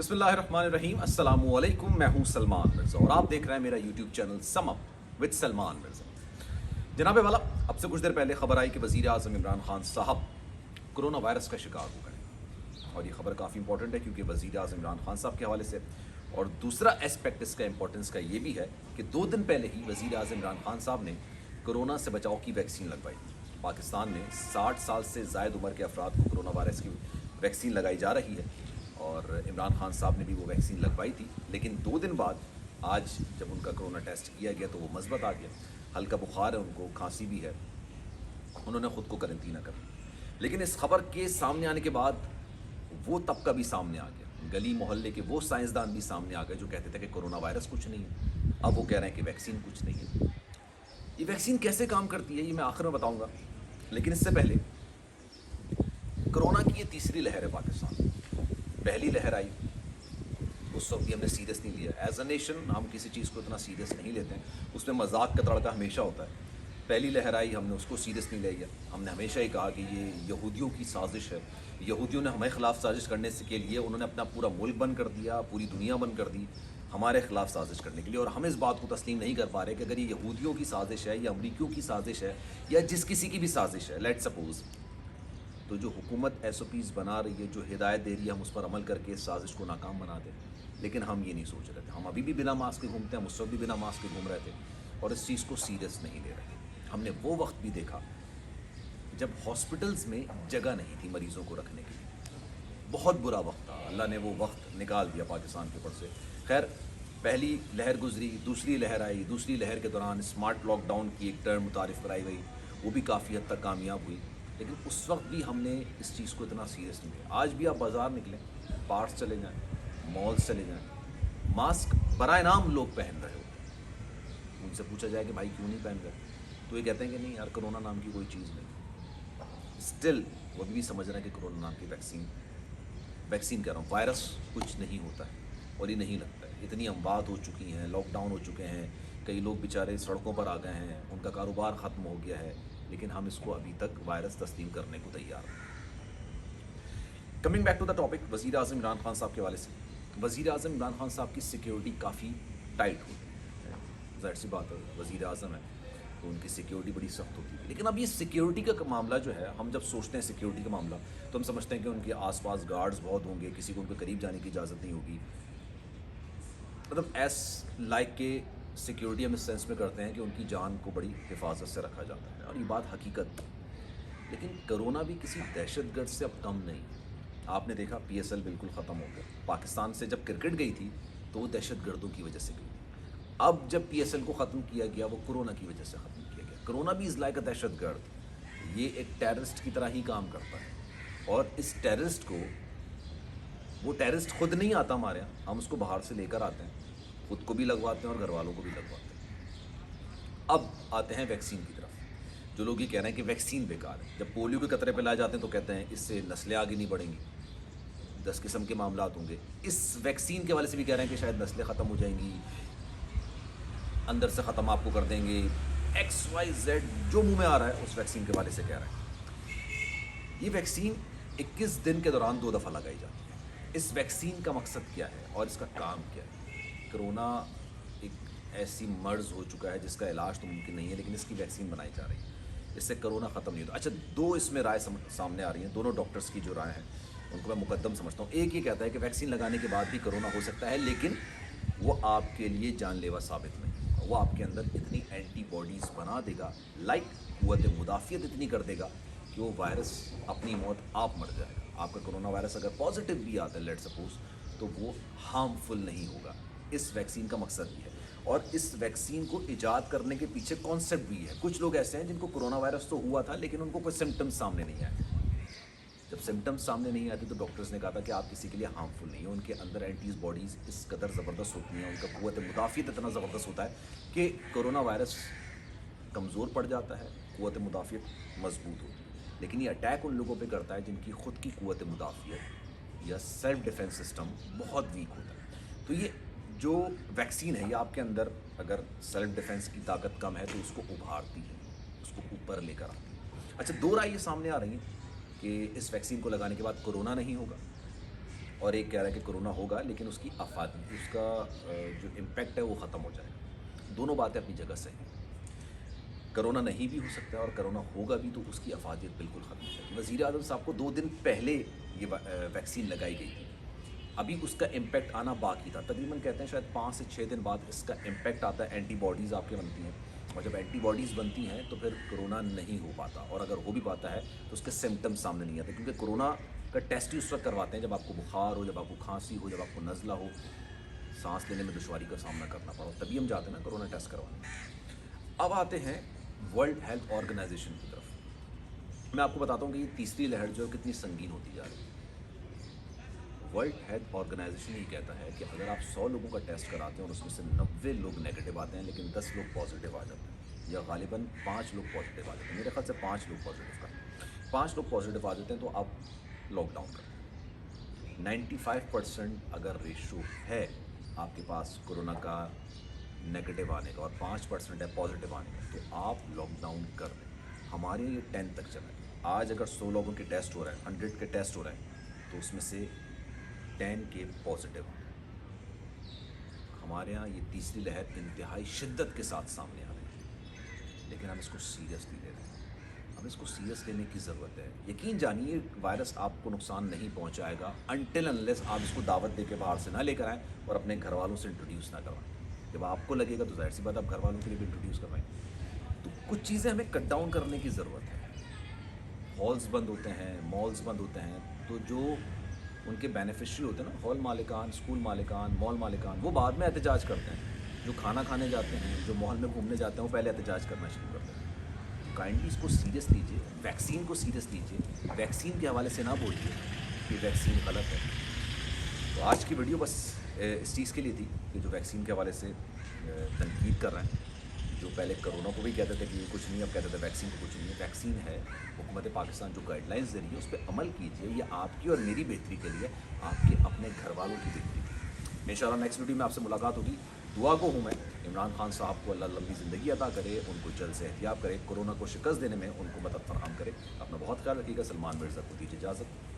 बिस्मिल्लाहिर्रहमानिर्रहीम अस्सलामु अलैकुम। मैं हूं सलमान मिर्ज़ा और आप देख रहे हैं मेरा YouTube channel sum up with Salman Mirza. जनाब वाला, अब से कुछ देर पहले खबर आई कि वज़ीर आज़म इमरान खान साहब कोरोना वायरस का शिकार हो गए और ये खबर काफ़ी इंपॉर्टेंट है क्योंकि वज़ीर आज़म इमरान खान साहब के हवाले से। और दूसरा एस्पेक्ट इसका इंपॉर्टेंस का ये भी है कि 2 दिन पहले ही वज़ीर आज़म इमरान खान साहब ने कोरोना से बचाव की वैक्सीन लगवाई। पाकिस्तान में 60 साल से ज़ायद उम्र के अफराद को कोरोना वायरस की वैक्सीन लगाई जा रही है और इमरान खान साहब ने भी वो वैक्सीन लगवाई थी। लेकिन 2 दिन बाद आज जब उनका कोरोना टेस्ट किया गया तो वो मस्बत आ गया, हल्का बुखार है उनको, खांसी भी है, उन्होंने ख़ुद को करेंटीना कर लिया। लेकिन इस खबर के सामने आने के बाद वो तबका भी सामने आ गया, गली मोहल्ले के वो साइंसदान भी सामने आ गए जो कहते थे कि कोरोना वायरस कुछ नहीं है। अब वो कह रहे हैं कि वैक्सीन कुछ नहीं है। ये वैक्सीन कैसे काम करती है ये मैं आखिर में बताऊंगा, लेकिन इससे पहले कोरोना की ये तीसरी लहर है पाकिस्तान में। पहली लहर आई उस वक्त भी हमने सीरियस नहीं लिया। एज अ नेशन हम किसी चीज़ को इतना सीरियस नहीं लेते हैं, उसमें मजाक का तड़का हमेशा होता है। पहली लहर आई, हमने उसको सीरियस नहीं लिया। हमने हमेशा ही कहा कि ये यहूदियों की साजिश है, यहूदियों ने हमारे ख़िलाफ़ साजिश करने से के लिए उन्होंने अपना पूरा मुल्क बंद कर दिया, पूरी दुनिया बंद कर दी हमारे ख़िलाफ़ साजिश करने के लिए। और हम इस बात को तस्लीम नहीं कर पा रहे कि अगर ये यहूदियों की साजिश है या अमरीकियों की साजिश है या जिस किसी की भी साजिश है, लेट्स सपोज़, तो जो हुकूमत SOPs बना रही है, जो हिदायत दे रही है, हम उस पर अमल करके इस साजिश को नाकाम बना दें। लेकिन हम ये नहीं सोच रहे थे। हम अभी भी बिना मास्क के घूमते हैं, हम उस वक्त भी बिना मास्क के घूम रहे थे और इस चीज़ को सीरियस नहीं ले रहे थे। हमने वो वक्त भी देखा जब हॉस्पिटल्स में जगह नहीं थी मरीज़ों को रखने के लिए। बहुत बुरा वक्त था, अल्लाह ने वो वक्त निकाल दिया पाकिस्तान के ऊपर से। खैर, पहली लहर गुजरी, दूसरी लहर आई। दूसरी लहर के दौरान स्मार्ट लॉकडाउन की एक टर्म मुतारिफ कराई गई, वो भी काफ़ी हद तक कामयाब हुई। लेकिन उस वक्त भी हमने इस चीज़ को इतना सीरियस नहीं लिया। आज भी आप बाज़ार निकलें, पार्क्स चले जाएं, मॉल्स चले जाएं, मास्क बराए नाम लोग पहन रहे हो। उनसे पूछा जाए कि भाई क्यों नहीं पहन रहे, तो ये कहते हैं कि नहीं यार, कोरोना नाम की कोई चीज़ नहीं। स्टिल वो भी समझ रहे हैं कि कोरोना नाम की वैक्सीन कह रहा हूँ, वायरस कुछ नहीं होता है और ये नहीं लगता है। इतनी अमवात हो चुकी हैं, लॉकडाउन हो चुके हैं, कई लोग बेचारे सड़कों पर आ गए हैं, उनका कारोबार ख़त्म हो गया है, लेकिन हम इसको अभी तक वायरस तस्लीम करने को तैयार हैं। Coming back to the topic, वज़ीर आज़म इमरान खान साहब के हवाले से। वज़ीर आज़म इमरान खान साहब की सिक्योरिटी काफ़ी टाइट होती है, ज़ाहिर सी बात है, वज़ीर आज़म है तो उनकी सिक्योरिटी बड़ी सख्त होती है। लेकिन अब ये सिक्योरिटी का मामला जो है, हम जब सोचते हैं सिक्योरिटी का मामला तो हम समझते हैं कि उनके आसपास गार्ड्स बहुत होंगे, किसी को उनके करीब जाने की इजाज़त नहीं होगी। मतलब एस लाइक के सिक्योरिटी हम इस सेंस में करते हैं कि उनकी जान को बड़ी हिफाजत से रखा जाता है और ये बात हकीकत। लेकिन कोरोना भी किसी दहशतगर्द से अब कम नहीं। आपने देखा PSL बिल्कुल ख़त्म हो गया। पाकिस्तान से जब क्रिकेट गई थी तो वो दहशतगर्दों की वजह से गई। अब जब PSL को ख़त्म किया गया वो कोरोना की वजह से ख़त्म किया गया। कोरोना भी इज़ लाइक अ दहशतगर्द, ये एक टेररिस्ट की तरह ही काम करता है और इस टेररिस्ट को, वो टेररिस्ट खुद नहीं आता हमारे यहाँ, हम उसको बाहर से लेकर आते हैं, खुद को भी लगवाते हैं और घर वालों को भी लगवाते हैं। अब आते हैं वैक्सीन की तरफ। जो लोग ये कह रहे हैं कि वैक्सीन बेकार है, जब पोलियो के कतरे पे लाए जाते हैं तो कहते हैं इससे नस्लें आगे नहीं बढ़ेंगी, 10 किस्म के मामला होंगे। इस वैक्सीन के वाले से भी कह रहे हैं कि शायद नस्लें ख़त्म हो जाएंगी, अंदर से ख़त्म आपको कर देंगे, XYZ जो मुँह में आ रहा है उस वैक्सीन के वाले से कह रहे हैं। ये वैक्सीन 21 दिन के दौरान 2 दफ़ा लगाई जाती है। इस वैक्सीन का मकसद क्या है और इसका काम क्या है? कोरोना एक ऐसी मर्ज़ हो चुका है जिसका इलाज तो मुमकिन नहीं है, लेकिन इसकी वैक्सीन बनाई जा रही है, इससे कोरोना ख़त्म नहीं होता। अच्छा, 2 इसमें राय सामने आ रही हैं, दोनों डॉक्टर्स की जो राय है उनको मैं मुकद्दम समझता हूँ। एक ये कहता है कि वैक्सीन लगाने के बाद भी कोरोना हो सकता है, लेकिन वो आपके लिए जानलेवा साबित नहीं होगा। वो आपके अंदर इतनी एंटीबॉडीज़ बना देगा, लाइक क़ुव्वत मुदाफ़ियत इतनी कर देगा कि वो वायरस अपनी मौत आप मर जाएगा। आपका कोरोना वायरस अगर पॉजिटिव भी आता है, लेट सपोज, तो वो हार्मफुल नहीं होगा। इस वैक्सीन का मकसद भी है और इस वैक्सीन को इजाद करने के पीछे कॉन्सेप्ट भी है। कुछ लोग ऐसे हैं जिनको कोरोना वायरस तो हुआ था लेकिन उनको कोई सिम्टम्स सामने नहीं आए। जब सिम्टम्स सामने नहीं आते तो डॉक्टर्स ने कहा था कि आप किसी के लिए हार्मफुल नहीं है। उनके अंदर एंटीबॉडीज़ इस कदर ज़बरदस्त होती हैं, उनका क़ुव्वत मुदाफ़ियत इतना ज़बरदस्त होता है कि कोरोना वायरस कमज़ोर पड़ जाता है, क़ुव्वत मुदाफ़ियत मजबूत होती है। लेकिन ये अटैक उन लोगों पर करता है जिनकी ख़ुद की क़ुव्वत मुदाफ़ियत या सेल्फ डिफेंस सिस्टम बहुत वीक होता है। तो ये जो वैक्सीन है ये आपके अंदर अगर सेल्फ डिफेंस की ताकत कम है तो उसको उभारती है, उसको ऊपर लेकर आती है। अच्छा, 2 राय ये सामने आ रही हैं कि इस वैक्सीन को लगाने के बाद कोरोना नहीं होगा اور ایک کہہ رہا ہے کہ کورونا ہوگا لیکن اس کی افادی اس کا جو امپیکٹ ہے وہ ختم ہو جائے گا. دونوں باتیں اپنی جگہ صحیح ہیں. کرونا نہیں بھی ہو سکتا ہے اور کرونا ہوگا بھی تو اس کی افادیت بالکل ختم ہو جائے گی. وزیر اعظم صاحب کو 2 دن پہلے یہ ویکسین لگائی گئی تھی. ابھی اس کا امپیکٹ آنا باقی تھا. تقریباً کہتے ہیں شاید 5 سے 6 دن بعد اس کا امپیکٹ آتا ہے. اینٹی باڈیز آپ کے بنتی ہیں اور جب اینٹی باڈیز بنتی ہیں تو پھر کرونا نہیں ہو پاتا, اور اگر ہو بھی پاتا ہے تو اس کے سمٹمز سامنے نہیں آتے, کیونکہ کرونا کا ٹیسٹ ہی اس وقت کرواتے ہیں جب آپ کو بخار ہو, جب آپ کو کھانسی ہو, جب آپ کو نزلہ ہو, سانس لینے میں دشواری کا سامنا کرنا پڑا, تبھی ہم جاتے ہیں نا کرونا ٹیسٹ کروانے. اب آتے ہیں ورلڈ ہیلتھ آرگنائزیشن کی طرف. میں آپ کو بتاتا ہوں کہ یہ تیسری لہر جو ہے کتنی سنگین ہوتی جا رہی ہے. ورلڈ ہیلتھ آرگنائزیشن یہ کہتا ہے کہ اگر آپ 100 لوگوں کا ٹیسٹ کراتے ہیں اور اس میں سے 90 لوگ نیگیٹو آتے ہیں لیکن 10 لوگ پازیٹیو آ جاتے ہیں, یا غالباً 5 لوگ پازیٹیو آ جاتے ہیں, میرے خیال سے 5 لوگ پازیٹیو کا 5 لوگ پازیٹیو آ جاتے ہیں تو آپ لاک ڈاؤن کریں. 95% اگر ریشو ہے آپ کے پاس کورونا کا نیگیٹو آنے کا اور 5% ہے پازیٹیو آنے کا, تو آپ لاک ڈاؤن کر دیں. ہمارے یہ 10 تک چلا ہے. آج اگر 100 لوگوں کے ٹیسٹ ہو رہا ہے, 100 کے ٹیسٹ ہو رہے ہیں, تو اس میں سے 10 کے پازیٹیو آ رہے ہیں. ہمارے یہاں یہ تیسری لہر انتہائی شدت کے ساتھ سامنے آ رہی ہے, لیکن ہم اس کو سیریسلی لے رہے ہیں. ہمیں اس کو سیریس لینے کی ضرورت ہے. یقین جانیے وائرس آپ کو نقصان نہیں پہنچائے گا انٹل انلیس آپ اس کو دعوت دے کے باہر سے نہ لے کر آئیں اور اپنے گھر والوں سے انٹروڈیوس نہ کروائیں. جب آپ کو لگے گا تو ظاہر سی بات آپ گھر والوں کے لیے بھی انٹروڈیوس کروائیں. تو کچھ چیزیں ہمیں کٹ ڈاؤن کرنے کی ضرورت ہے. ہالز بند ہوتے ہیں, مالز بند ہوتے ہیں, تو جو ان کے بینیفیشری ہوتے ہیں نا, ہال مالکان, اسکول مالکان, مال مالکان, وہ بعد میں احتجاج کرتے ہیں. جو کھانا کھانے جاتے ہیں, جو مال میں گھومنے جاتے ہیں, وہ پہلے احتجاج کرنا شروع کرتے ہیں. کائنڈلی اس کو سیریس لیجیے, ویکسین کو سیریس لیجیے. ویکسین کے حوالے سے نہ بولیے کہ ویکسین غلط ہے. تو آج کی ویڈیو بس اس چیز کے لیے تھی کہ جو ویکسین کے حوالے سے تنقید کر رہے ہیں, جو پہلے کرونا کو بھی کہتے تھے کہ یہ کچھ نہیں, اب کہتے تھے ویکسین کو کچھ نہیں ہے. ویکسین ہے, حکومت پاکستان جو گائیڈ لائنز دے رہی ہے اس پہ عمل کیجیے. یہ آپ کی اور میری بہتری کے لیے, آپ کے اپنے گھر والوں کی بہتری کے لیے. انشاءاللہ نیکسٹ ویڈیو میں آپ سے ملاقات ہوگی. دعا کو ہوں میں عمران خان صاحب کو اللہ لمبی زندگی عطا کرے, ان کو جلد سے احتیاط کرے, کورونا کو شکست دینے میں ان کو مدد فراہم کرے. اپنا بہت خیال رکھیے گا. سلمان مرزا کو دیجیے اجازت.